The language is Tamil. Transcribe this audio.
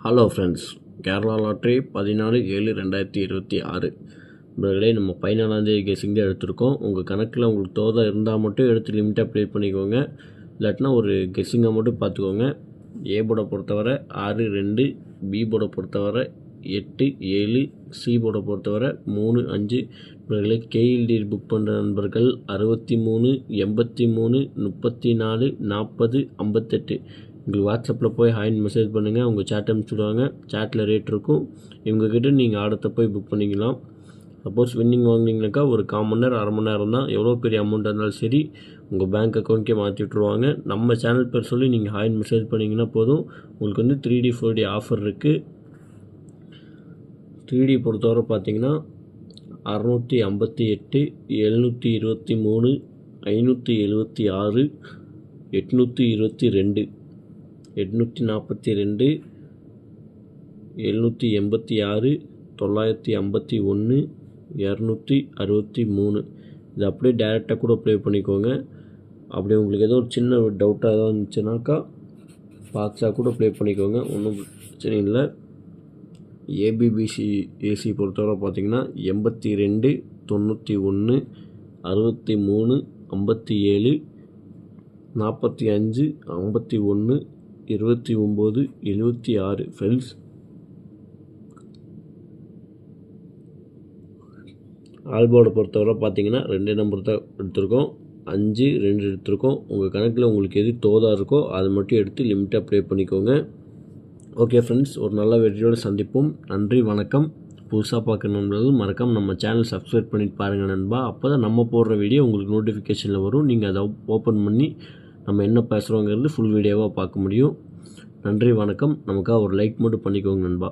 ஹலோ ஃப்ரெண்ட்ஸ், கேரளா லாட்ரி 14/7/2026 நண்பர்களே, நம்ம 14ஆந்தேதி கெஸிங் தான் எடுத்திருக்கோம். உங்கள் கணக்கில் உங்களுக்கு தோதா இருந்தால் மட்டும் எடுத்து லிமிட்டாக ப்ளே பண்ணிக்கோங்க. இல்லாட்டினா ஒரு கெஸ்ஸிங்காக மட்டும் பார்த்துக்கோங்க. ஏ போர்டை பொறுத்தவரை 6, 2, பி போர்டை பொறுத்தவரை 8, 7, சி போர்டை பொறுத்தவரை 3, 5 நண்பர்களே. கேஎல்டி புக் பண்ணுற நண்பர்கள் 63, 83, 34, 40, 58 உங்களுக்கு வாட்ஸ்அப்பில் போய் ஹாய்னு மெசேஜ் பண்ணுங்கள். உங்கள் சேட் அனுப்பிச்சுடுவாங்க. சேட்டில் ரேட் இருக்கும். இவங்கக்கிட்ட நீங்கள் ஆர்டத்தை போய் புக் பண்ணிக்கலாம். சப்போஸ் வின்னிங் வாங்கினீங்கனாக்கா ஒரு 1/4 மணி நேரம் 1/2 மணி நேரம் தான். எவ்வளோ பெரிய அமௌண்ட்டாக இருந்தாலும் சரி உங்கள் பேங்க் அக்கௌண்ட்கே மாற்றி விட்ருவாங்க. நம்ம சேனல் பேர் சொல்லி நீங்கள் ஹாய்னு மெசேஜ் பண்ணிங்கன்னா போதும். உங்களுக்கு வந்து 3D 4D ஆஃபர் இருக்குது. 3D பொறுத்தவரை பார்த்தீங்கன்னா 658, 723, 576, 822, 842, 786, 951, 263 இது அப்படியே டேரெக்டாக கூட ப்ளே பண்ணிக்கோங்க. அப்படி உங்களுக்கு ஏதோ ஒரு சின்ன டவுட்டாக ஏதோ இருந்துச்சுனாக்கா பாக்ஸாக கூட ப்ளே பண்ணிக்கோங்க, ஒன்றும் பிரச்சனை இல்லை. ஏபிபிசி ஏசி பொறுத்தவரை பார்த்தீங்கன்னா 82, 91, 63, 57, 45, 51, 29, 76 ஃப்ரெண்ட்ஸ். ஆல்போர்டை பொறுத்தவரை பார்த்தீங்கன்னா 2 நம்பர் தான் எடுத்திருக்கோம். 5, 2 எடுத்திருக்கோம். உங்கள் கணக்கில் உங்களுக்கு எது தோதாக இருக்கோ அதை மட்டும் எடுத்து லிமிட்டாக ப்ளே பண்ணிக்கோங்க. ஓகே ஃப்ரெண்ட்ஸ், ஒரு நல்ல வெற்றியோடு சந்திப்போம். நன்றி, வணக்கம். புதுசாக பார்க்குற நண்பர்கள் மறக்காம நம்ம சேனல் சப்ஸ்கிரைப் பண்ணிட்டு பாருங்கள் நண்பா. அப்போ தான் நம்ம போடுற வீடியோ உங்களுக்கு நோட்டிஃபிகேஷனில் வரும். நீங்கள் அதை ஓப்பன் பண்ணி நம்ம என்ன பேசுகிறோங்கிறது ஃபுல் வீடியோவாக பார்க்க முடியும். நன்றி, வணக்கம். நமக்காக ஒரு லைக் மட்டும் பண்ணிக்கோங்க நண்பா.